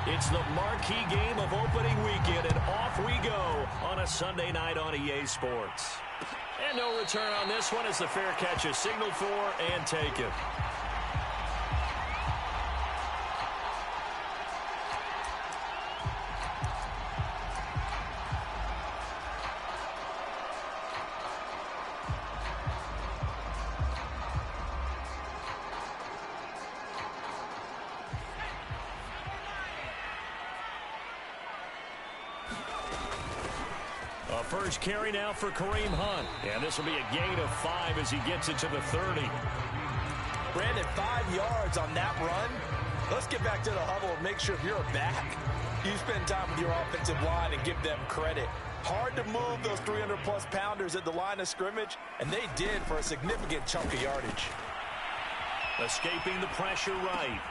It's the marquee game of opening weekend, and off we go on a Sunday night on EA Sports. And no return on this one as the fair catch is signaled for and taken. First carry now for Kareem Hunt. And this will be a gain of 5 as he gets it to the 30. Brandon, 5 yards on that run. Let's get back to the huddle and make sure you're back. You spend time with your offensive line and give them credit. Hard to move those 300-plus pounders at the line of scrimmage, and they did for a significant chunk of yardage. Escaping the pressure right.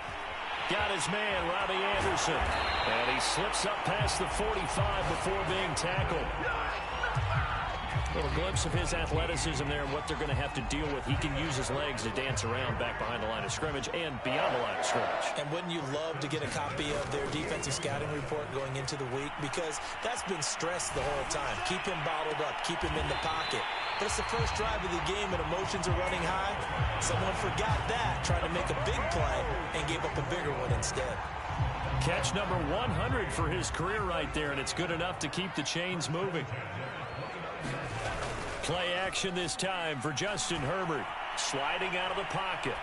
Got his man, Robbie Anderson. And he slips up past the 45 before being tackled. A little glimpse of his athleticism there and what they're going to have to deal with. He can use his legs to dance around back behind the line of scrimmage and beyond the line of scrimmage. And wouldn't you love to get a copy of their defensive scouting report going into the week? Because that's been stressed the whole time. Keep him bottled up. Keep him in the pocket. But it's the first drive of the game and emotions are running high. Someone forgot that, trying to make a big play and gave up a bigger one instead. Catch number 100 for his career right there, and it's good enough to keep the chains moving. Play action this time for Justin Herbert. Sliding out of the pocket.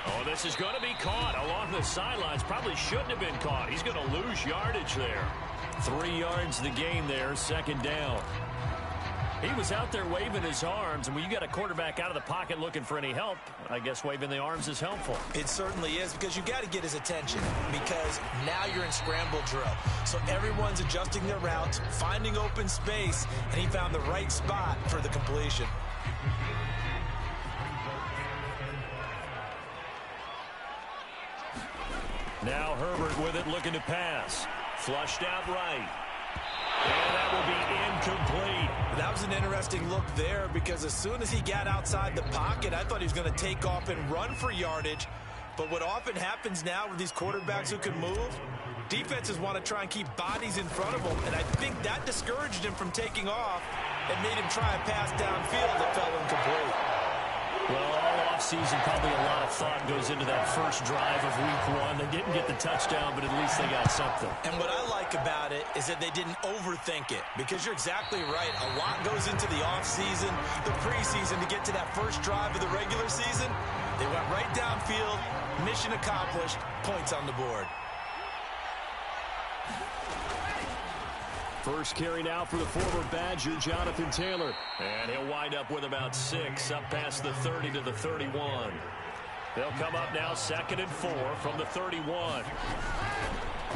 Oh, this is going to be caught along the sidelines. Probably shouldn't have been caught. He's going to lose yardage there. 3 yards the gain there, second down. He was out there waving his arms, and when you got a quarterback out of the pocket looking for any help, I guess waving the arms is helpful. It certainly is, because you got to get his attention, because now you're in scramble drill. So everyone's adjusting their routes, finding open space, and he found the right spot for the completion. Now Herbert with it, looking to pass. Flushed out right. And that will be incomplete. That was an interesting look there, because as soon as he got outside the pocket, I thought he was going to take off and run for yardage. But what often happens now with these quarterbacks who can move, defenses want to try and keep bodies in front of them, and I think that discouraged him from taking off and made him try a pass downfield that fell incomplete. Well, all offseason, probably a lot of thought goes into that first drive of week 1. They didn't get the touchdown, but at least they got something. And what I like about it is that they didn't overthink it, because you're exactly right. A lot goes into the offseason, the preseason, to get to that first drive of the regular season. They went right downfield, mission accomplished, points on the board. First carry now for the former Badger, Jonathan Taylor. And he'll wind up with about 6, up past the 30 to the 31. They'll come up now 2nd and 4 from the 31.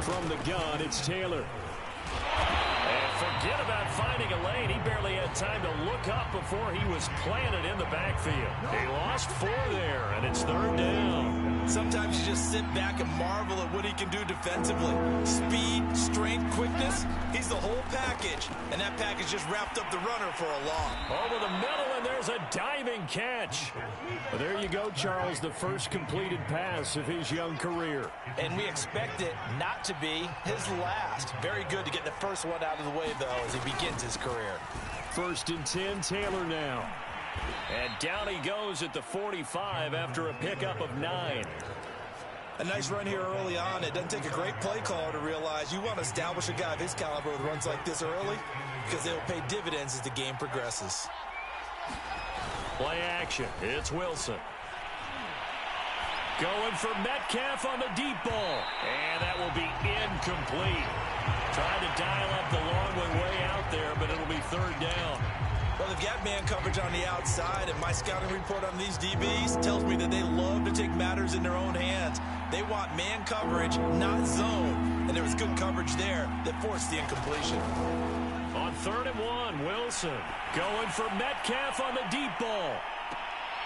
From the gun, it's Taylor. And forget about finding a lane. He barely had time to look up before he was planted in the backfield. He lost 4 there, and it's 3rd down. Sometimes you just sit back and marvel at what he can do defensively. Speed, strength, quickness, he's the whole package. And that package just wrapped up the runner for a loss. Over the middle, and there's a diving catch. Well, there you go, Charles, the first completed pass of his young career. And we expect it not to be his last. Very good to get the first one out of the way, though, as he begins his career. 1st and 10, Taylor now. And down he goes at the 45 after a pickup of 9. A nice run here early on. It doesn't take a great play caller to realize you want to establish a guy of his caliber with runs like this early, because they'll pay dividends as the game progresses. Play action. It's Wilson. Going for Metcalf on the deep ball. And that will be incomplete. Trying to dial up the long one way out there, but it'll be 3rd down. Well, they've got man coverage on the outside, and my scouting report on these DBs tells me that they love to take matters in their own hands. They want man coverage, not zone. And there was good coverage there that forced the incompletion. On 3rd and 1, Wilson going for Metcalf on the deep ball.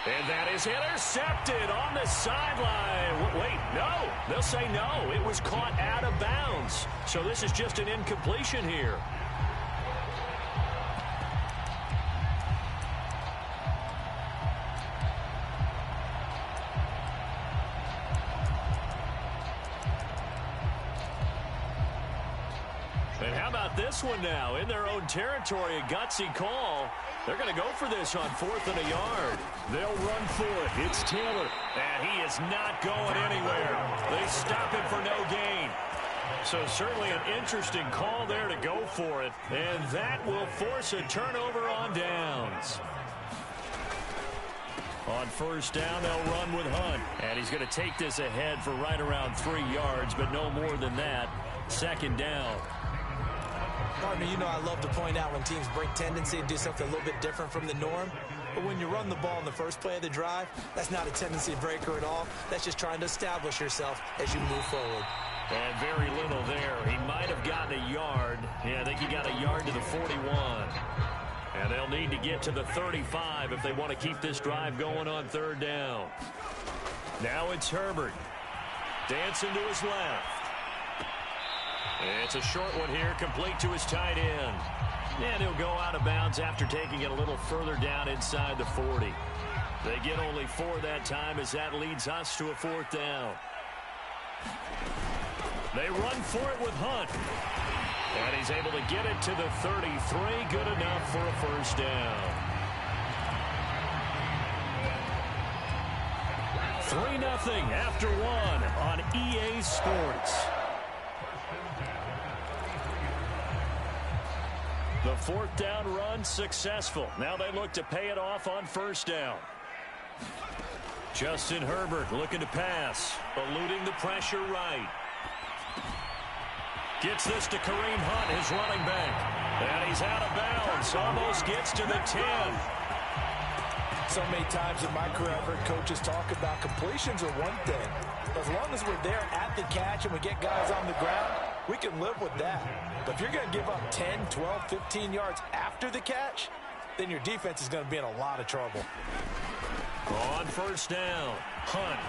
And that is intercepted on the sideline. Wait, no. They'll say no. It was caught out of bounds. So this is just an incompletion here. How about this one now? In their own territory, a gutsy call. They're going to go for this on 4th and a yard. They'll run for it. It's Taylor. And he is not going anywhere. They stop him for no gain. So certainly an interesting call there to go for it. And that will force a turnover on downs. On 1st down, they'll run with Hunt. And he's going to take this ahead for right around 3 yards, but no more than that. 2nd down. Partner, you know I love to point out when teams break tendency and do something a little bit different from the norm. But when you run the ball in the first play of the drive, that's not a tendency breaker at all. That's just trying to establish yourself as you move forward. And very little there. He might have gotten a yard. Yeah, I think he got a yard to the 41. And they'll need to get to the 35 if they want to keep this drive going on 3rd down. Now it's Herbert. Dancing to his left. It's a short one here, complete to his tight end. And he'll go out of bounds after taking it a little further down inside the 40. They get only 4 that time as that leads us to a 4th down. They run for it with Hunt. And he's able to get it to the 33. Good enough for a 1st down. 3-0 after 1 on EA Sports. The 4th down run successful. Now they look to pay it off on 1st down. Justin Herbert looking to pass. Eluding the pressure right. Gets this to Kareem Hunt, his running back. And he's out of bounds. Almost gets to the 10. So many times in my career, I've heard coaches talk about completions are one thing. As long as we're there at the catch and we get guys on the ground, we can live with that. But if you're going to give up 10, 12, 15 yards after the catch, then your defense is going to be in a lot of trouble. On 1st down, Hunt.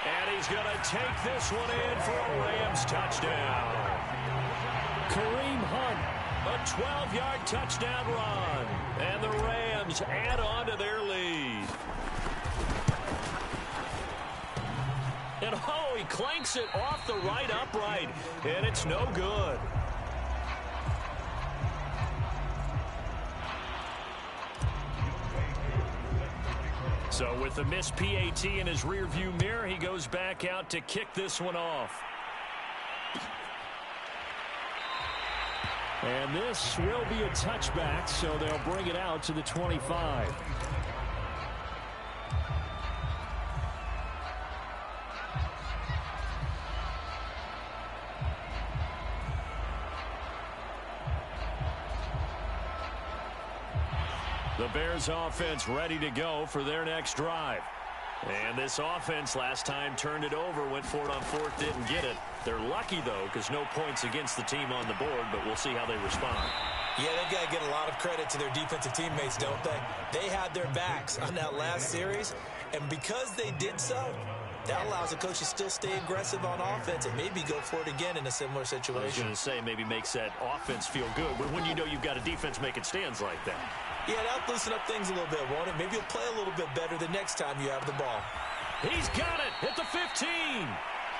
And he's going to take this one in for a Rams touchdown. Kareem Hunt, a 12-yard touchdown run. And the Rams add on to their lead. And oh, he clanks it off the right upright. And it's no good. So with the missed PAT in his rearview mirror, he goes back out to kick this one off. And this will be a touchback, so they'll bring it out to the 25. The Bears offense ready to go for their next drive. And this offense last time turned it over, went for it on 4th, didn't get it. They're lucky, though, because no points against the team on the board, but we'll see how they respond. Yeah, they've got to get a lot of credit to their defensive teammates, don't they? They had their backs on that last series, and because they did so, that allows the coach to still stay aggressive on offense and maybe go for it again in a similar situation. I was going to say maybe makes that offense feel good, but when you know you've got a defense making stands like that. Yeah, that'll loosen up things a little bit, won't it? Maybe you'll play a little bit better the next time you have the ball. He's got it at the 15.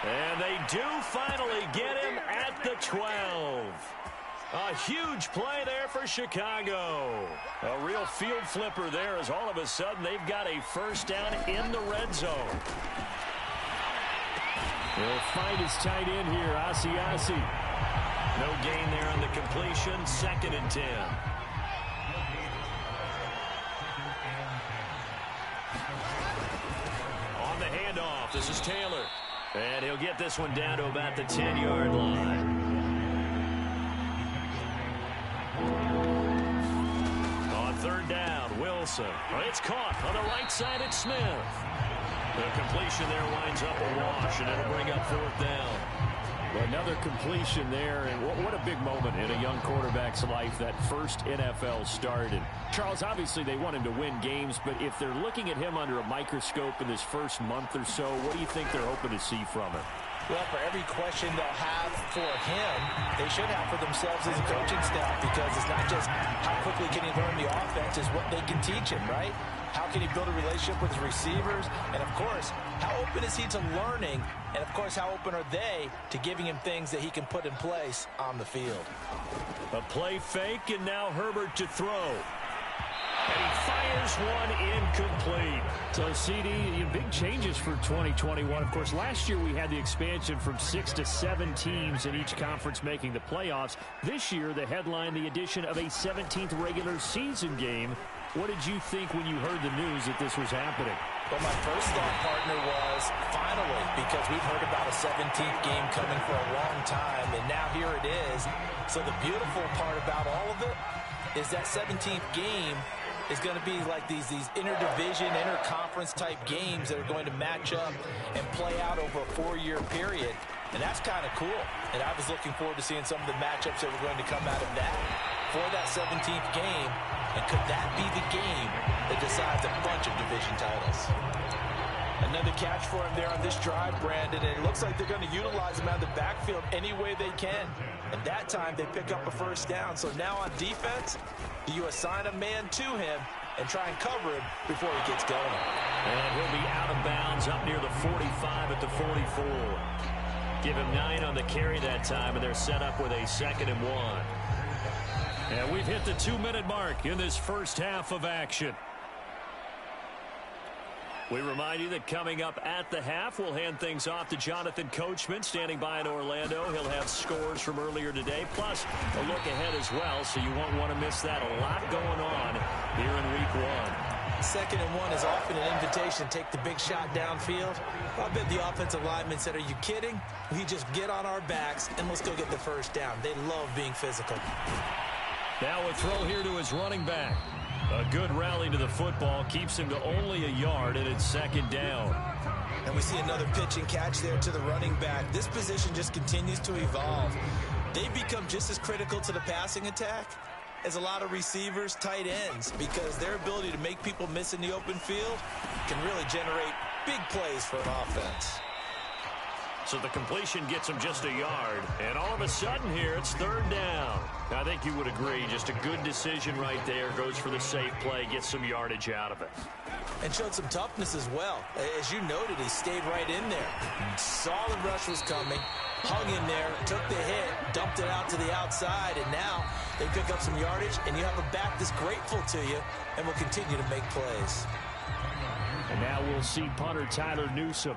And they do finally get him at the 12. A huge play there for Chicago. A real field flipper there as all of a sudden they've got a 1st down in the red zone. He'll find his tight end here, Asiasi. No gain there on the completion. 2nd and 10. On the handoff, this is Taylor. And he'll get this one down to about the 10-yard line. On 3rd down, Wilson. It's caught on the right side at Smith. The completion there winds up a wash, and it'll bring up 4th down. Another completion there, and what a big moment in a young quarterback's life, that first NFL start. And Charles, obviously they want him to win games, but if they're looking at him under a microscope in this first month or so, what do you think they're hoping to see from him? Well, for every question they'll have for him, they should have for themselves as a coaching staff, because it's not just how quickly can he learn the offense, it's what they can teach him, right? How can he build a relationship with his receivers? And, of course, how open is he to learning? And, of course, how open are they to giving him things that he can put in place on the field? A play fake, and now Herbert to throw. And he fires one incomplete. So, CD, big changes for 2021. Of course, last year we had the expansion from 6 to 7 teams in each conference making the playoffs. This year, the headline, the addition of a 17th regular season game. What did you think when you heard the news that this was happening? Well, my first thought, partner, was finally, because we've heard about a 17th game coming for a long time, and now here it is. So the beautiful part about all of it is that 17th game is going to be like these interdivision, interconference type games that are going to match up and play out over a 4-year period. And that's kind of cool. And I was looking forward to seeing some of the matchups that were going to come out of that for that 17th game. And could that be the game that decides a bunch of division titles? Another catch for him there on this drive, Brandon. And it looks like they're going to utilize him out of the backfield any way they can. And that time they pick up a first down. So now on defense, do you assign a man to him and try and cover him before he gets going? And he'll be out of bounds up near the 45 at the 44. Give him 9 on the carry that time, and they're set up with a 2nd and 1. And we've hit the 2-minute mark in this first half of action. We remind you that coming up at the half, we'll hand things off to Jonathan Coachman standing by in Orlando. He'll have scores from earlier today, plus a look ahead as well, so you won't want to miss that. A lot going on here in week 1. 2nd and 1 is often an invitation to take the big shot downfield. I bet the offensive lineman said, are you kidding? We just get on our backs and let's go get the first down. They love being physical. Now a throw here to his running back. A good rally to the football keeps him to only a yard, and it's 2nd down. And we see another pitch and catch there to the running back. This position just continues to evolve. They become just as critical to the passing attack as a lot of receivers, tight ends, because their ability to make people miss in the open field can really generate big plays for an offense. So the completion gets him just a yard. And all of a sudden here, it's 3rd down. I think you would agree, just a good decision right there. Goes for the safe play, gets some yardage out of it. And showed some toughness as well. As you noted, he stayed right in there. Saw the rush was coming, hung in there, took the hit, dumped it out to the outside, and now they pick up some yardage, and you have a back that's grateful to you and will continue to make plays. And now we'll see punter Tyler Newsome.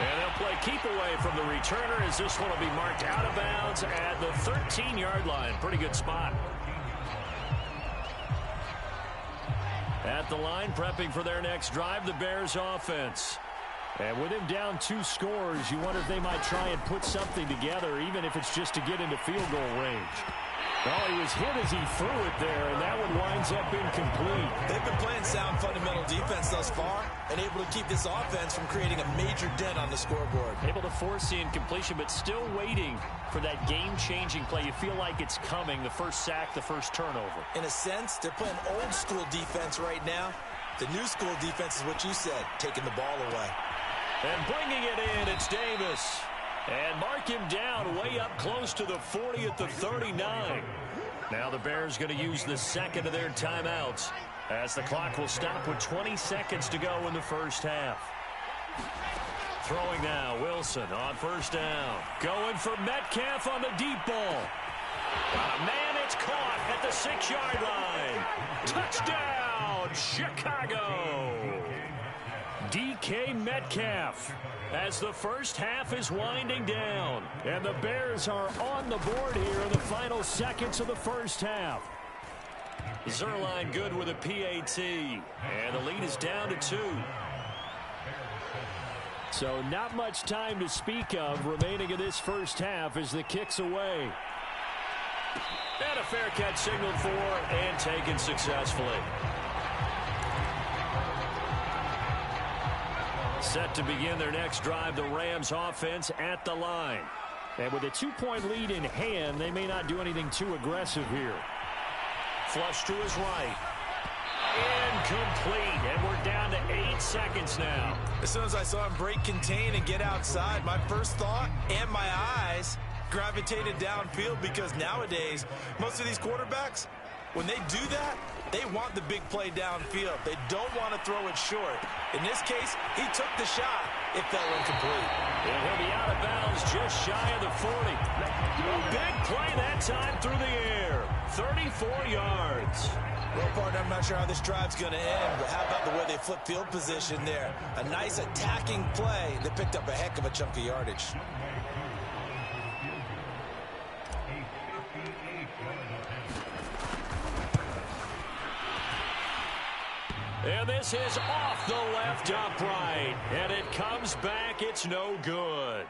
And they'll play keep away from the returner as this one will be marked out of bounds at the 13-yard line. Pretty good spot. At the line, prepping for their next drive, the Bears offense. And with him down 2 scores, you wonder if they might try and put something together, even if it's just to get into field goal range. Well, he was hit as he threw it there, and that one winds up incomplete. They've been playing sound fundamental defense thus far and able to keep this offense from creating a major dent on the scoreboard. Able to force the incompletion, but still waiting for that game-changing play. You feel like it's coming, the first sack, the first turnover. In a sense, they're playing old-school defense right now. The new school defense is what you said, taking the ball away. And bringing it in, it's Davis. And mark him down way up close to the 40 at the 39. Now the Bears going to use the 2nd of their timeouts as the clock will stop with 20 seconds to go in the first half. Throwing now, Wilson on 1st down. Going for Metcalf on the deep ball. Man, it's caught at the 6-yard line. Touchdown, Chicago. DK Metcalf as the first half is winding down. And the Bears are on the board here in the final seconds of the first half. Zerline good with a PAT. And the lead is down to 2. So not much time to speak of remaining in this first half as the kick's away. And a fair catch signaled for and taken successfully. Set to begin their next drive, the Rams offense at the line. And with a 2-point lead in hand, they may not do anything too aggressive here. Flush to his right. incomplete, and we're down to 8 seconds now. As soon as I saw him break contain and get outside, my first thought and my eyes gravitated downfield, because nowadays, most of these quarterbacks, when they do that, they want the big play downfield. They don't want to throw it short. In this case, he took the shot. It fell incomplete. And he'll be out of bounds just shy of the 40. A big play that time through the air. 34 yards. Well, partner, I'm not sure how this drive's going to end, but how about the way they flip field position there? A nice attacking play that picked up a heck of a chunk of yardage. And this is off the left upright. And it comes back. It's no good.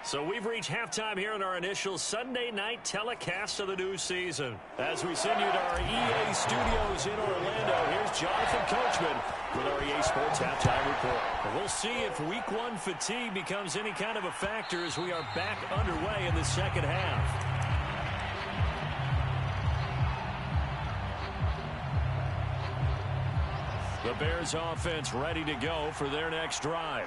So we've reached halftime here in our initial Sunday night telecast of the new season. As we send you to our EA studios in Orlando, here's Jonathan Coachman with our EA Sports Halftime Report. And we'll see if Week 1 fatigue becomes any kind of a factor as we are back underway in the second half. The Bears offense ready to go for their next drive.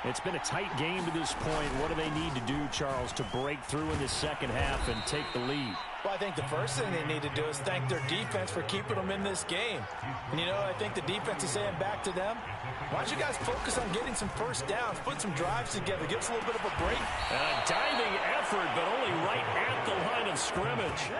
It's been a tight game to this point. What do they need to do, Charles, to break through in the second half and take the lead? Well, I think the first thing they need to do is thank their defense for keeping them in this game. And, you know, I think the defense is saying back to them, why don't you guys focus on getting some first downs, put some drives together, give us a little bit of a break. A diving effort, but only right at the line of scrimmage.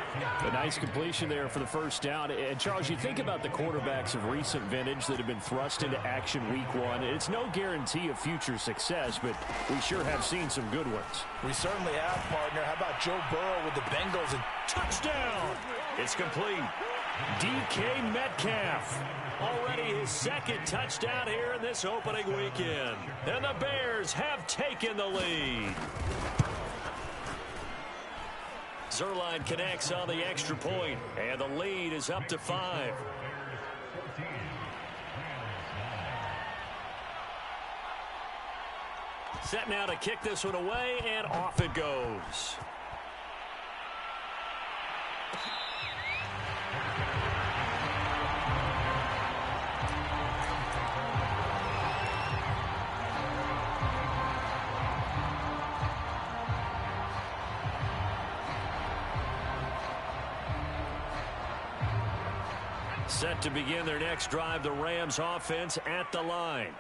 A nice completion there for the first down. And, Charles, you think about the quarterbacks of recent vintage that have been thrust into action Week 1. It's no guarantee of future success, but we sure have seen some good ones. We certainly have, partner. How about Joe Burrow with the Bengals? And touchdown! It's complete. DK Metcalf. Already his second touchdown here in this opening weekend. And the Bears have taken the lead. Zerline connects on the extra point, and the lead is up to 5. Set now to kick this one away, and off it goes. Set to begin their next drive, the Rams offense at the line.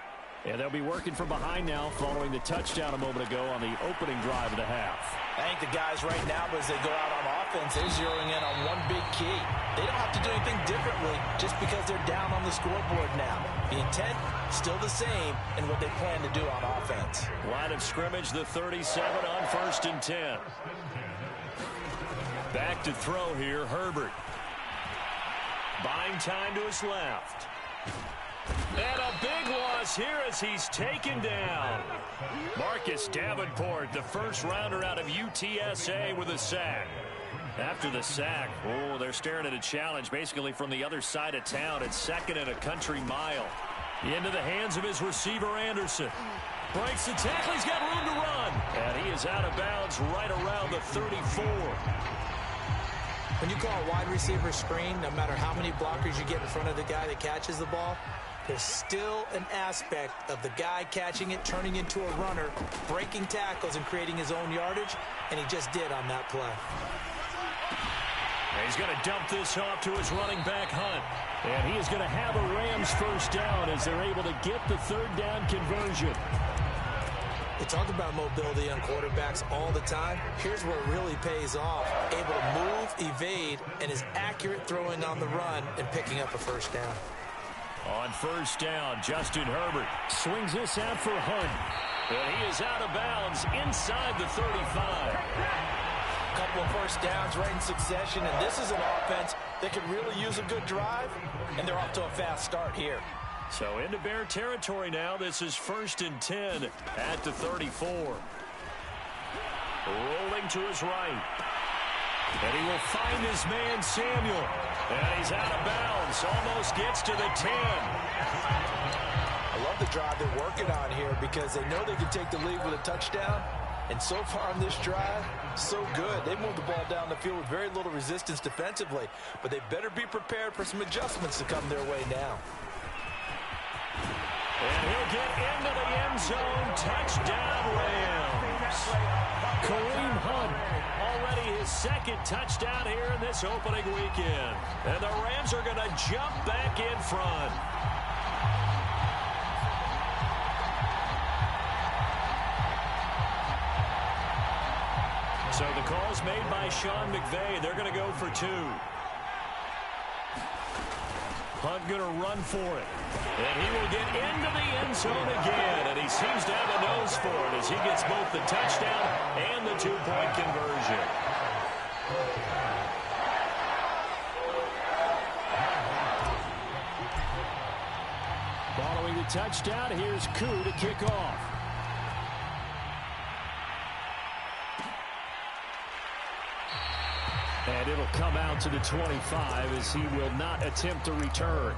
And they'll be working from behind now following the touchdown a moment ago on the opening drive of the half. I think the guys right now, as they go out on offense, they're zeroing in on one big key. They don't have to do anything differently just because they're down on the scoreboard now. The intent, still the same in what they plan to do on offense. Line of scrimmage, the 37 on 1st and 10. Back to throw here, Herbert. Buying time to his left. And a big loss here as he's taken down. Marcus Davenport, the first rounder out of UTSA, with a sack. After the sack, they're staring at a challenge basically from the other side of town. It's 2nd and a country mile. Into the hands of his receiver, Anderson. Breaks the tackle. He's got room to run. And he is out of bounds right around the 34. When you call a wide receiver screen, no matter how many blockers you get in front of the guy that catches the ball, there's still an aspect of the guy catching it, turning into a runner, breaking tackles and creating his own yardage, and he just did on that play. And he's going to dump this off to his running back, Hunt. And he is going to have a Rams first down as they're able to get the 3rd down conversion. They talk about mobility on quarterbacks all the time. Here's where it really pays off. Able to move, evade, and is accurate throwing on the run and picking up a first down. On 1st down, Justin Herbert swings this out for Hunt. And he is out of bounds inside the 35. Couple of first downs right in succession, and this is an offense that could really use a good drive, and they're off to a fast start here. So into Bear territory now. This is 1st and 10 at the 34. Rolling to his right. And he will find his man, Samuel. And he's out of bounds. Almost gets to the 10. I love the drive they're working on here because they know they can take the lead with a touchdown. And so far on this drive, so good. They moved the ball down the field with very little resistance defensively. But they better be prepared for some adjustments to come their way now. And he'll get into the end zone. Touchdown, Rams. Kareem Hunt, already his second touchdown here in this opening weekend. And the Rams are going to jump back in front. So the call's made by Sean McVay. They're going to go for 2. Hunt going to run for it. And he will get into the end zone again. And he seems to have a nose for it as he gets both the touchdown and the 2-point conversion. Following the touchdown, here's Koo to kick off. And it'll come out to the 25 as he will not attempt to return.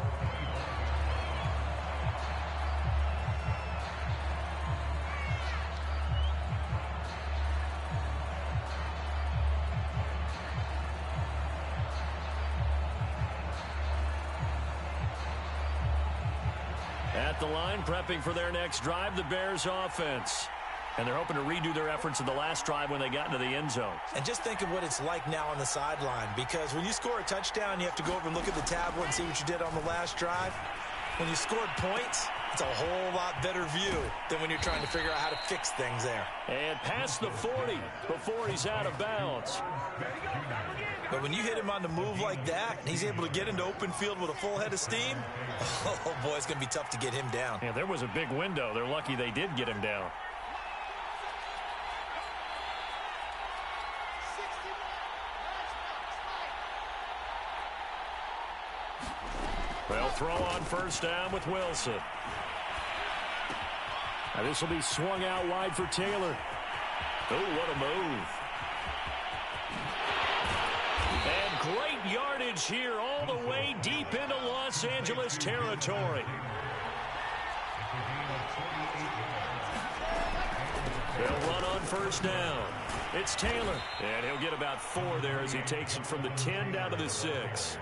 At the line, prepping for their next drive, the Bears offense. And they're hoping to redo their efforts in the last drive when they got into the end zone. And just think of what it's like now on the sideline, because when you score a touchdown, you have to go over and look at the tablet and see what you did on the last drive. When you scored points, it's a whole lot better view than when you're trying to figure out how to fix things there. And past the 40 before he's out of bounds. But when you hit him on the move like that, and he's able to get into open field with a full head of steam, oh boy, it's going to be tough to get him down. Yeah, there was a big window. They're lucky they did get him down. They'll throw on first down with Wilson. Now this will be swung out wide for Taylor. Oh, what a move. And great yardage here all the way deep into Los Angeles territory. They'll run on first down. It's Taylor. And he'll get about 4 there as he takes it from the 10 down to the 6.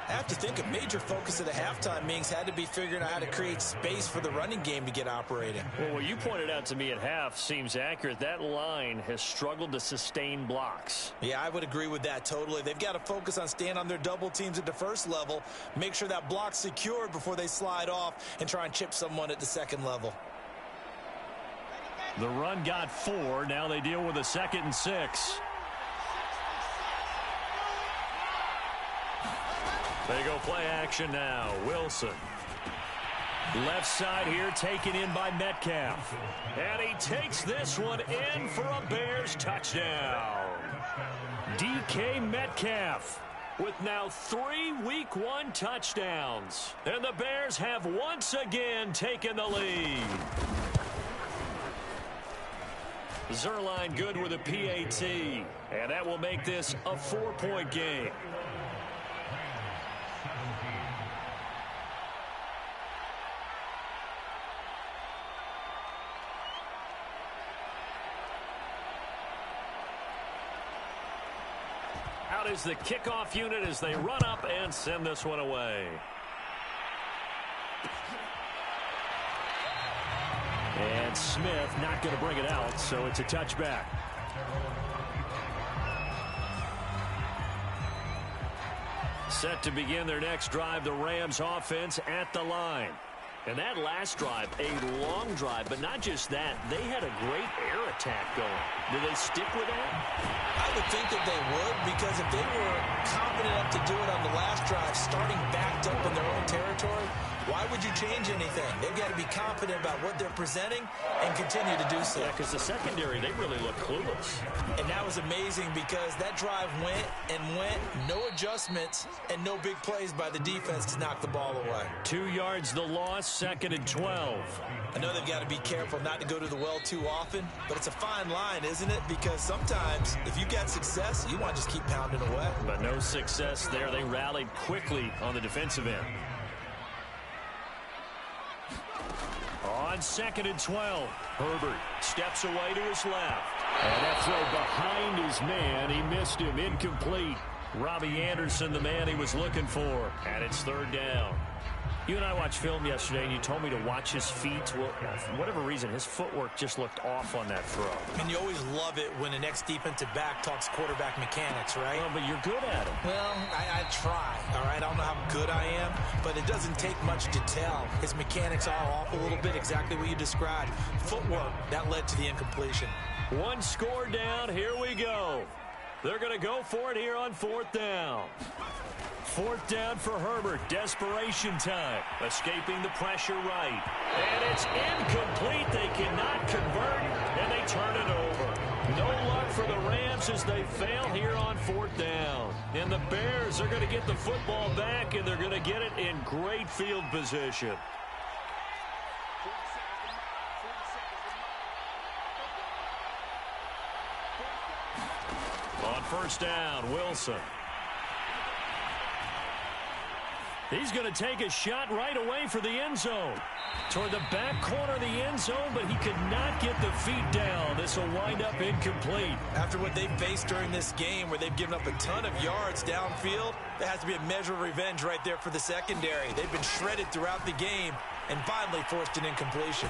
I have to think a major focus of the halftime meetings had to be figuring out how to create space for the running game to get operating. Well, what you pointed out to me at half seems accurate. That line has struggled to sustain blocks. Yeah, I would agree with that totally. They've got to focus on staying on their double teams at the first level, make sure that block's secured before they slide off and try and chip someone at the second level. The run got 4. Now they deal with a 2nd and 6. They go play action now. Wilson. Left side here taken in by Metcalf. And he takes this one in for a Bears touchdown. DK Metcalf with now 3 Week 1 touchdowns. And the Bears have once again taken the lead. Zerline good with a PAT. And that will make this a 4-point game. Out is the kickoff unit as they run up and send this one away. And Smith not going to bring it out, so it's a touchback. Set to begin their next drive, the Rams offense at the line. And that last drive, a long drive, but not just that. They had a great air attack going. Do they stick with that? I would think that they would, because if they were confident enough to do it on the last drive, starting backed up in their own territory, why would you change anything? They've got to be confident about what they're presenting and continue to do so. Yeah, because the secondary, they really look clueless. And that was amazing because that drive went and went, no adjustments, and no big plays by the defense to knock the ball away. 2 yards the loss, 2nd and 12. I know they've got to be careful not to go to the well too often, but it's a fine line, isn't it? Because sometimes, if you've got success, you want to just keep pounding away. But no success there. They rallied quickly on the defensive end. On 2nd and 12, Herbert steps away to his left. And that throw behind his man. He missed him. Incomplete. Robbie Anderson, the man he was looking for. And it's 3rd down. You and I watched film yesterday, and you told me to watch his feet. Well, for whatever reason, his footwork just looked off on that throw. And you always love it when an ex-defensive back talks quarterback mechanics, right? Well, but you're good at it. Well, I try, all right? I don't know how good I am, but it doesn't take much to tell. His mechanics are off a little bit, exactly what you described. Footwork, that led to the incompletion. One score down. Here we go. They're going to go for it here on 4th down. 4th down for Herbert. Desperation time. Escaping the pressure right. And it's incomplete. They cannot convert, and they turn it over. No luck for the Rams as they fail here on 4th down. And the Bears are going to get the football back, and they're going to get it in great field position. On 1st down, Wilson. He's going to take a shot right away for the end zone. Toward the back corner of the end zone, but he could not get the feet down. This will wind up incomplete. After what they've faced during this game, where they've given up a ton of yards downfield, there has to be a measure of revenge right there for the secondary. They've been shredded throughout the game and finally forced an incompletion.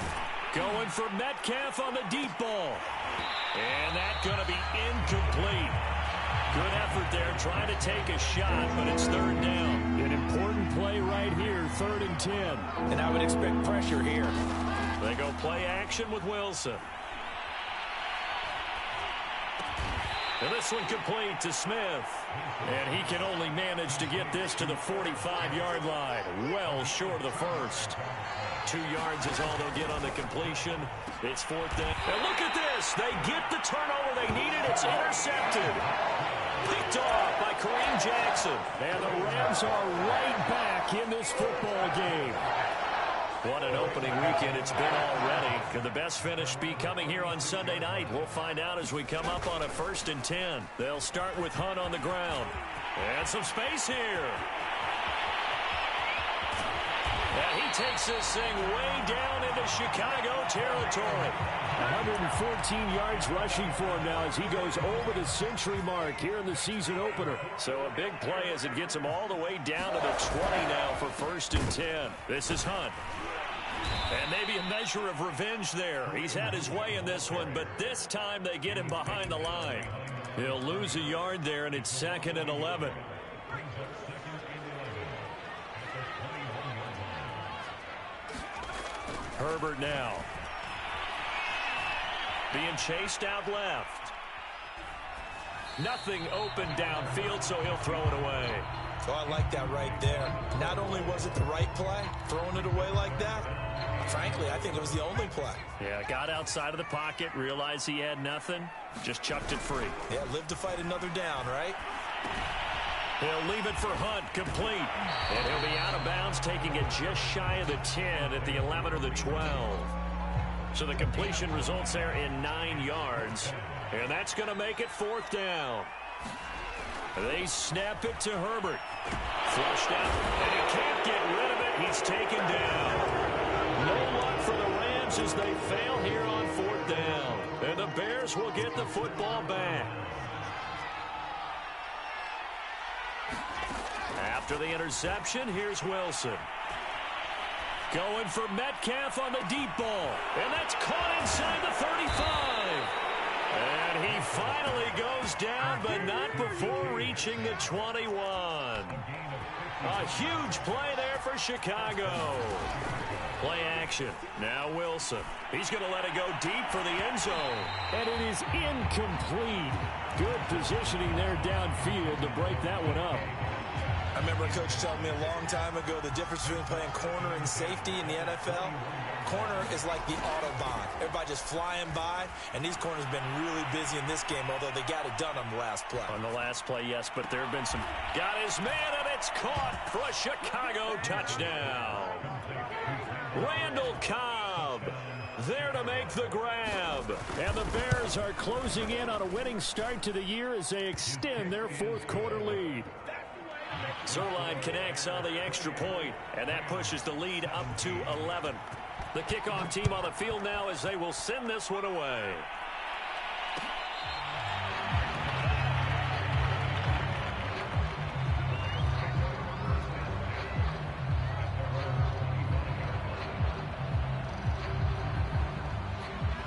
Going for Metcalf on the deep ball. And that's going to be incomplete. Good effort there, trying to take a shot, but it's 3rd down. An important play right here, 3rd and 10. And I would expect pressure here. They go play action with Wilson. And this one complete to Smith. And he can only manage to get this to the 45-yard line. Well short of the first. 2 yards is all they'll get on the completion. It's 4th down. And look at this. They get the turnover they needed. It's intercepted. Picked off by Kareem Jackson. And the Rams are right back in this football game. What an opening weekend it's been already. Could the best finish be coming here on Sunday night? We'll find out as we come up on a 1st and 10. They'll start with Hunt on the ground. And some space here. And he takes this thing way down into Chicago territory. 114 yards rushing for him now as he goes over the century mark here in the season opener. So a big play as it gets him all the way down to the 20 now for 1st and 10. This is Hunt. And maybe a measure of revenge there. He's had his way in this one, but this time they get him behind the line. He'll lose a yard there, and it's 2nd and 11. Herbert now. Being chased out left. Nothing open downfield, so he'll throw it away. Oh, I like that right there. Not only was it the right play, throwing it away like that, frankly, I think it was the only play. Yeah, got outside of the pocket, realized he had nothing, just chucked it free. Yeah, live to fight another down, right? He'll leave it for Hunt, complete. And he'll be out of bounds, taking it just shy of the 10 at the 11 or the 12. So the completion results there in 9 yards. And that's going to make it 4th down. They snap it to Herbert. Flushed out, and he can't get rid of it. He's taken down. No luck for the Rams as they fail here on 4th down. And the Bears will get the football back. After the interception, here's Wilson. Going for Metcalf on the deep ball. And that's caught inside the 35. And he finally goes down, but not before reaching the 21. A huge play there for Chicago. Play action. Now Wilson. He's going to let it go deep for the end zone. And it is incomplete. Good positioning there downfield to break that one up. I remember a coach telling me a long time ago the difference between playing corner and safety in the NFL. Corner is like the Autobahn. Everybody just flying by, and these corners have been really busy in this game, although they got it done on the last play. On the last play, yes, but there have been some... Got his man, and it's caught for a Chicago touchdown. Randall Cobb there to make the grab. And the Bears are closing in on a winning start to the year as they extend their 4th quarter lead. Zerline connects on the extra point, and that pushes the lead up to 11. The kickoff team on the field now as they will send this one away.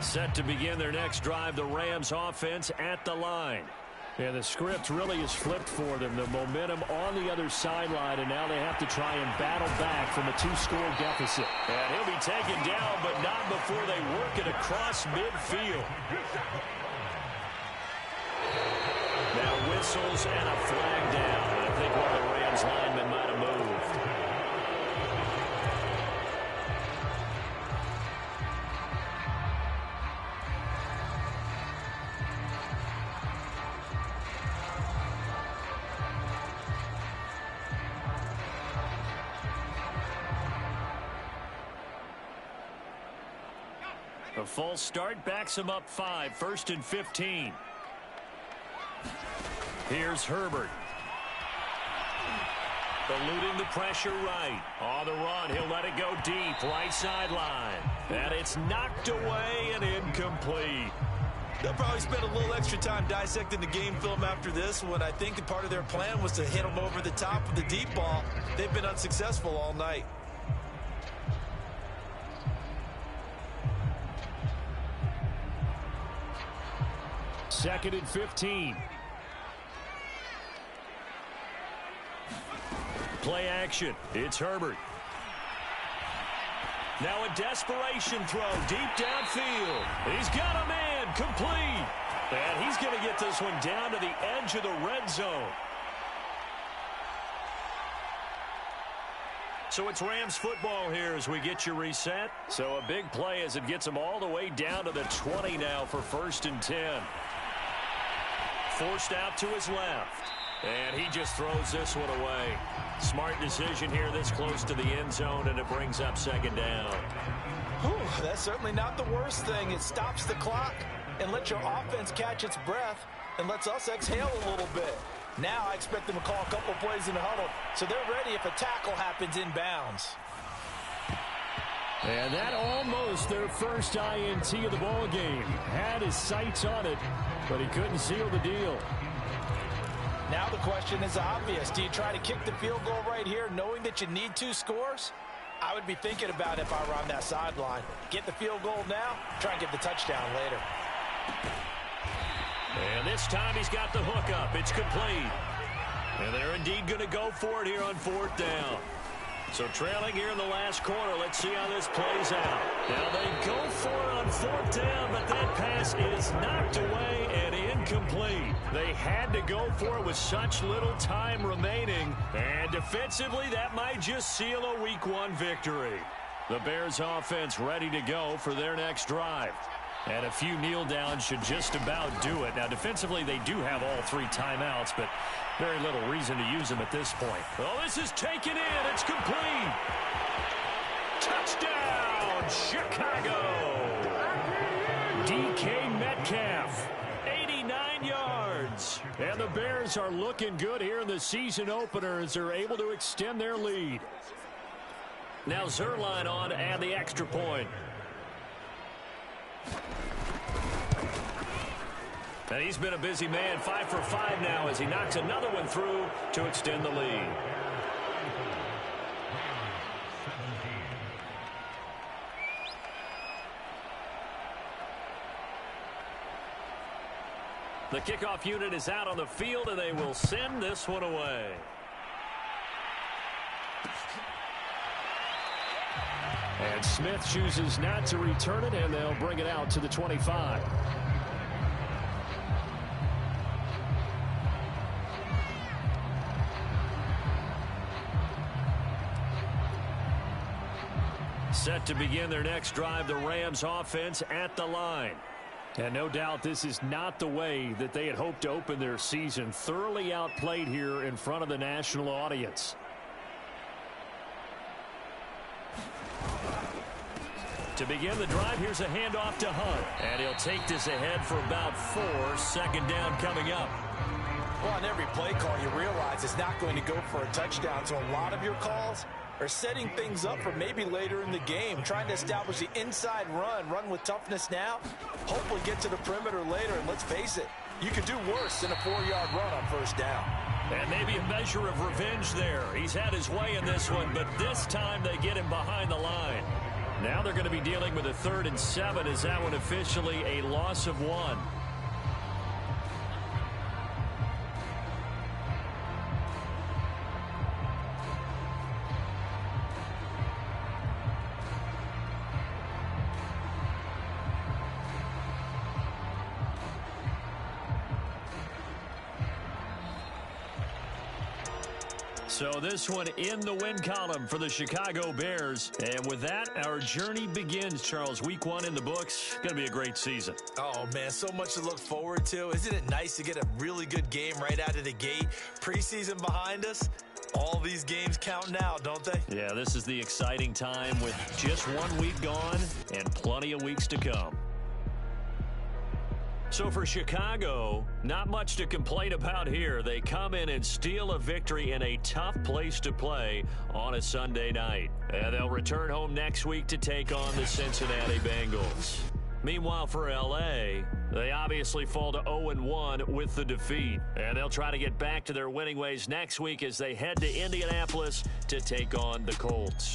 Set to begin their next drive, the Rams offense at the line. And the script really is flipped for them. The momentum on the other sideline, and now they have to try and battle back from a 2-score deficit. And he'll be taken down, but not before they work it across midfield. Now whistles and a flag down. I think one of the Rams linemen might have moved. A false start backs him up 5, 1st and 15. Here's Herbert. Eluding the pressure right. On the run, he'll let it go deep, right sideline. And it's knocked away and incomplete. They'll probably spend a little extra time dissecting the game film after this one. I think that part of their plan was to hit them over the top with the deep ball. They've been unsuccessful all night. Second and 15. Play action. It's Herbert. Now a desperation throw deep downfield. He's got a man complete. And he's going to get this one down to the edge of the red zone. So it's Rams football here as we get you reset. So a big play as it gets them all the way down to the 20 now for 1st and 10. Forced out to his left. And he just throws this one away. Smart decision here this close to the end zone, and it brings up 2nd down. Whew, that's certainly not the worst thing. It stops the clock and lets your offense catch its breath and lets us exhale a little bit. Now I expect them to call a couple plays in the huddle, so they're ready if a tackle happens inbounds. And that almost their first INT of the ball game. Had his sights on it, but he couldn't seal the deal. Now the question is obvious. Do you try to kick the field goal right here knowing that you need 2 scores? I would be thinking about it if I were on that sideline. Get the field goal now, try and get the touchdown later. And this time he's got the hook up. It's complete. And they're indeed going to go for it here on 4th down. So trailing here in the last quarter. Let's see how this plays out. Now they go for it on 4th down, but that pass is knocked away and incomplete. They had to go for it with such little time remaining. And defensively, that might just seal a Week 1 victory. The Bears offense ready to go for their next drive. And a few kneel downs should just about do it. Now, defensively, they do have all 3 timeouts, but very little reason to use them at this point. Oh, this is taken in. It's complete. Touchdown, Chicago. DK Metcalf, 89 yards. And the Bears are looking good here in the season opener as they're able to extend their lead. Now Zerline on to add the extra point. And he's been a busy man, 5 for 5 now as he knocks another one through to extend the lead. The kickoff unit is out on the field, and they will send this one away. And Smith chooses not to return it, and they'll bring it out to the 25. Set to begin their next drive, the Rams offense at the line. And no doubt this is not the way that they had hoped to open their season. Thoroughly outplayed here in front of the national audience. To begin the drive, here's a handoff to Hunt. And he'll take this ahead for about 4. 2nd down coming up. Well, on every play call, you realize it's not going to go for a touchdown. So a lot of your calls are setting things up for maybe later in the game, trying to establish the inside run with toughness now, hopefully get to the perimeter later. And let's face it, you could do worse than a 4-yard run on 1st down. And maybe a measure of revenge there. He's had his way in this one, but this time they get him behind the line. Now they're going to be dealing with a 3rd and 7 as that one officially a loss of 1. So this one in the win column for the Chicago Bears. And with that, our journey begins, Charles. Week 1 in the books. Going to be a great season. Oh, man, so much to look forward to. Isn't it nice to get a really good game right out of the gate? Preseason behind us. All these games count now, don't they? Yeah, this is the exciting time with just 1 week gone and plenty of weeks to come. So for Chicago, not much to complain about here. They come in and steal a victory in a tough place to play on a Sunday night. And they'll return home next week to take on the Cincinnati Bengals. Meanwhile, for L.A., they obviously fall to 0-1 with the defeat. And they'll try to get back to their winning ways next week as they head to Indianapolis to take on the Colts.